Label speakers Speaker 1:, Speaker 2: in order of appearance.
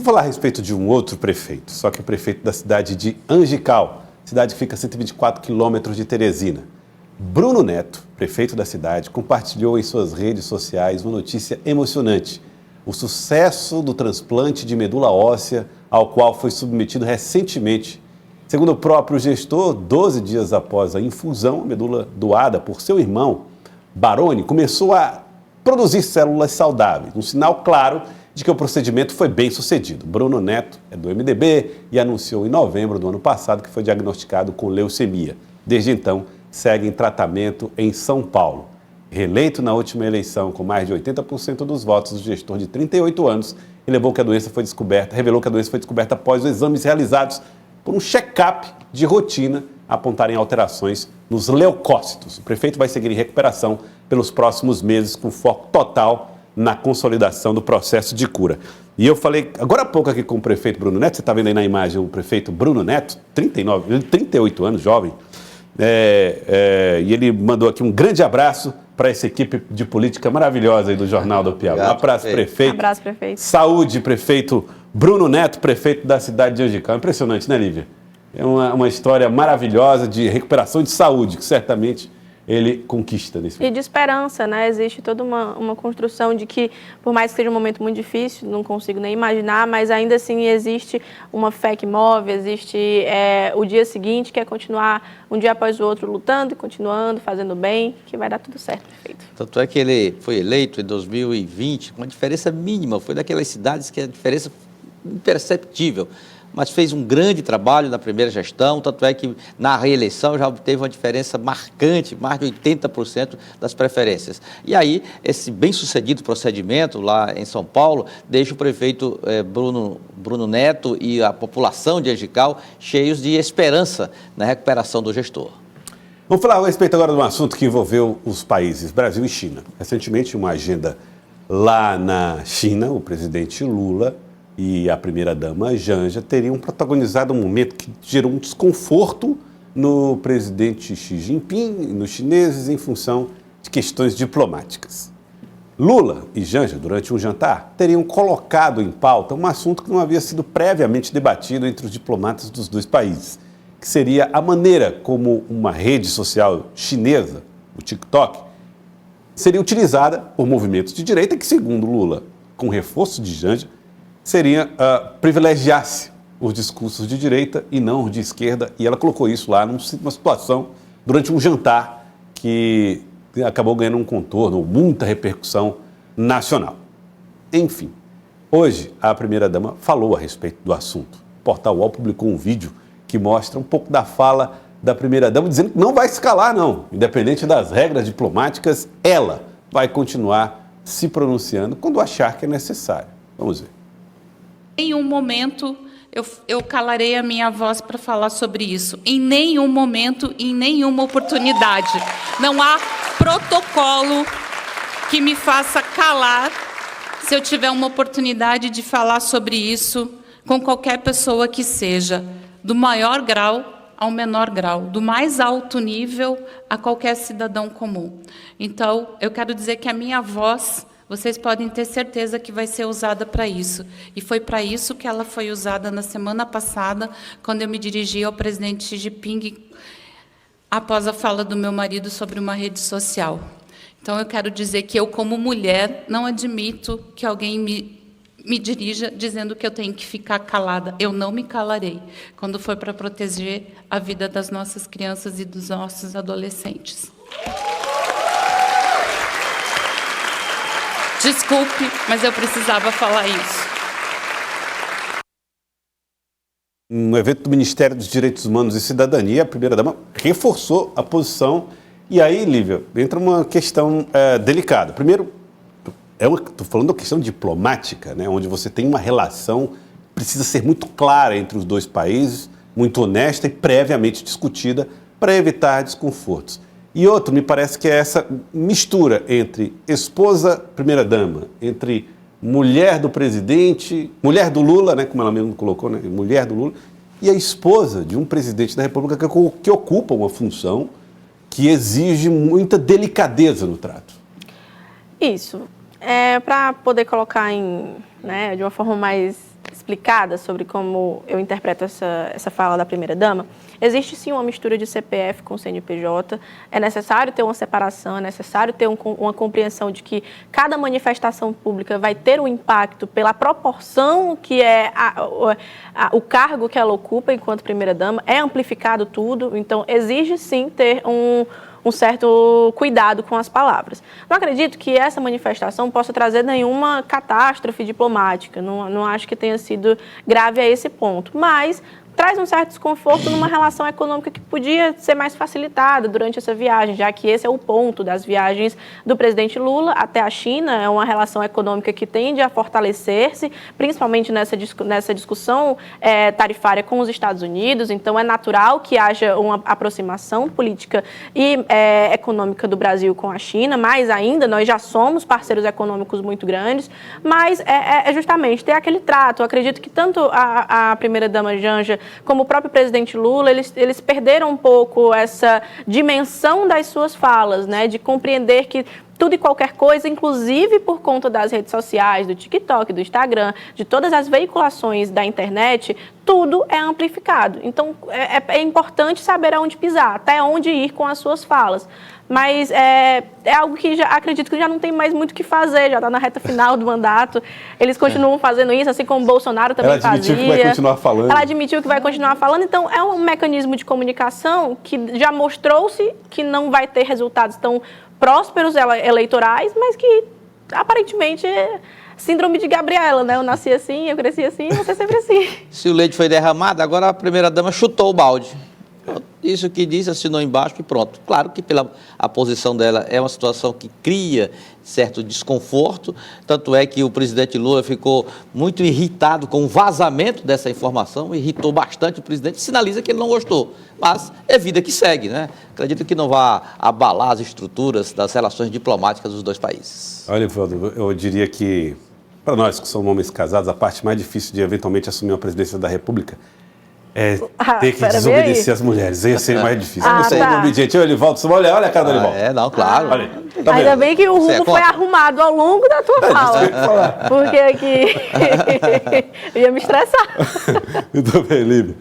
Speaker 1: Vou falar a respeito de um outro prefeito, só que é prefeito da cidade de Angical, cidade que fica a 124 quilômetros de Teresina. Bruno Neto, prefeito da cidade, compartilhou em suas redes sociais uma notícia emocionante: o sucesso do transplante de medula óssea ao qual foi submetido recentemente. Segundo o próprio gestor, 12 dias após a infusão, a medula doada por seu irmão, Baroni, começou a produzir células saudáveis, um sinal claro de que o procedimento foi bem sucedido. Bruno Neto é do MDB e anunciou em novembro do ano passado que foi diagnosticado com leucemia. Desde então, segue em tratamento em São Paulo. Reeleito na última eleição com mais de 80% dos votos, o gestor de 38 anos revelou que a doença foi descoberta após os exames realizados por um check-up de rotina apontarem alterações nos leucócitos. O prefeito vai seguir em recuperação pelos próximos meses, com foco total na consolidação do processo de cura. E eu falei agora há pouco aqui com o prefeito Bruno Neto, você está vendo aí na imagem o prefeito Bruno Neto, 38 anos, jovem, e ele mandou aqui um grande abraço para essa equipe de política maravilhosa aí do Jornal do Piauí. Um abraço, prefeito. Um abraço, prefeito. Saúde, prefeito Bruno Neto, prefeito da cidade de Angical. Impressionante, né, Lívia? É uma história maravilhosa de recuperação de saúde, que certamente ele conquista nesse momento.
Speaker 2: E de esperança, né? Existe toda uma construção de que, por mais que seja um momento muito difícil, não consigo nem imaginar, mas ainda assim existe uma fé que move, existe o dia seguinte, que é continuar um dia após o outro lutando e continuando, fazendo bem, que vai dar tudo certo, prefeito.
Speaker 3: Tanto é que ele foi eleito em 2020 com uma diferença mínima, foi daquelas cidades que a diferença imperceptível, mas fez um grande trabalho na primeira gestão, tanto é que na reeleição já obteve uma diferença marcante, mais de 80% das preferências. E aí, esse bem-sucedido procedimento lá em São Paulo deixa o prefeito Bruno Neto e a população de Angical cheios de esperança na recuperação do gestor.
Speaker 1: Vamos falar a respeito agora de um assunto que envolveu os países Brasil e China. Recentemente, uma agenda lá na China, o presidente Lula e a primeira-dama Janja teriam protagonizado um momento que gerou um desconforto no presidente Xi Jinping e nos chineses em função de questões diplomáticas. Lula e Janja, durante um jantar, teriam colocado em pauta um assunto que não havia sido previamente debatido entre os diplomatas dos dois países, que seria a maneira como uma rede social chinesa, o TikTok, seria utilizada por movimentos de direita que, segundo Lula, com reforço de Janja, seria privilegiar-se os discursos de direita e não os de esquerda, e ela colocou isso lá numa situação durante um jantar que acabou ganhando um contorno, muita repercussão nacional. Enfim, hoje a primeira-dama falou a respeito do assunto. O Portal UOL publicou um vídeo que mostra um pouco da fala da primeira-dama, dizendo que não vai se calar, não. Independente das regras diplomáticas, ela vai continuar se pronunciando quando achar que é necessário. Vamos ver.
Speaker 4: Em nenhum momento eu calarei a minha voz para falar sobre isso. Em nenhum momento, em nenhuma oportunidade. Não há protocolo que me faça calar se eu tiver uma oportunidade de falar sobre isso com qualquer pessoa que seja, do maior grau ao menor grau, do mais alto nível a qualquer cidadão comum. Então, eu quero dizer que a minha voz, vocês podem ter certeza que vai ser usada para isso. E foi para isso que ela foi usada na semana passada, quando eu me dirigi ao presidente Xi Jinping, após a fala do meu marido sobre uma rede social. Então, eu quero dizer que eu, como mulher, não admito que alguém me dirija dizendo que eu tenho que ficar calada. Eu não me calarei quando for para proteger a vida das nossas crianças e dos nossos adolescentes. Desculpe, mas eu precisava falar isso.
Speaker 1: Um evento do Ministério dos Direitos Humanos e Cidadania, a primeira-dama reforçou a posição. E aí, Lívia, entra uma questão delicada. Primeiro, estou falando da questão diplomática, né, onde você tem uma relação que precisa ser muito clara entre os dois países, muito honesta e previamente discutida para evitar desconfortos. E outro, me parece que é essa mistura entre esposa, primeira-dama, entre mulher do presidente, mulher do Lula, né, como ela mesmo colocou, né, mulher do Lula, e a esposa de um presidente da República que ocupa uma função que exige muita delicadeza no trato.
Speaker 2: Isso. Para poder colocar de uma forma mais explicada sobre como eu interpreto essa fala da primeira-dama, existe sim uma mistura de CPF com CNPJ, é necessário ter uma separação, é necessário ter uma compreensão de que cada manifestação pública vai ter um impacto pela proporção que é o cargo que ela ocupa enquanto primeira-dama, é amplificado tudo, então exige sim ter um certo cuidado com as palavras. Não acredito que essa manifestação possa trazer nenhuma catástrofe diplomática, não acho que tenha sido grave a esse ponto, mas traz um certo desconforto numa relação econômica que podia ser mais facilitada durante essa viagem, já que esse é o ponto das viagens do presidente Lula até a China, é uma relação econômica que tende a fortalecer-se, principalmente nessa discussão tarifária com os Estados Unidos, então é natural que haja uma aproximação política e econômica do Brasil com a China, mais ainda, nós já somos parceiros econômicos muito grandes, mas é justamente ter aquele trato. Eu acredito que tanto a primeira-dama Janja como o próprio presidente Lula, eles perderam um pouco essa dimensão das suas falas, né, de compreender que tudo e qualquer coisa, inclusive por conta das redes sociais, do TikTok, do Instagram, de todas as veiculações da internet, tudo é amplificado. Então, é importante saber aonde pisar, até onde ir com as suas falas. Mas é algo que acredito que já não tem mais muito o que fazer, já está na reta final do mandato. Eles continuam fazendo isso, assim como o Bolsonaro também fazia. Ela admitiu que vai continuar falando. Ela admitiu que vai continuar falando. Então, é um mecanismo de comunicação que já mostrou-se que não vai ter resultados tão prósperos eleitorais, mas que aparentemente é síndrome de Gabriela, né? Eu nasci assim, eu cresci assim, eu vou ser sempre assim.
Speaker 3: Se o leite foi derramado, agora a primeira-dama chutou o balde. Isso que disse, assinou embaixo e pronto. Claro que a posição dela é uma situação que cria certo desconforto, tanto é que o presidente Lula ficou muito irritado com o vazamento dessa informação, irritou bastante o presidente, sinaliza que ele não gostou, mas é vida que segue, né? Acredito que não vá abalar as estruturas das relações diplomáticas dos dois países.
Speaker 1: Olha, Ivaldo, eu diria que, para nós que somos homens casados, a parte mais difícil de eventualmente assumir a presidência da República é ter que desobedecer as mulheres. Ia ser mais difícil. Você é obediente. Olha, Ivaldo, olha a cara do Ivaldo.
Speaker 3: Não, claro.
Speaker 1: Olha, tá
Speaker 2: ainda
Speaker 1: vendo?
Speaker 2: bem que o rumo foi arrumado ao longo da tua fala. Porque aqui eu ia me estressar.
Speaker 1: Muito bem, Líbia.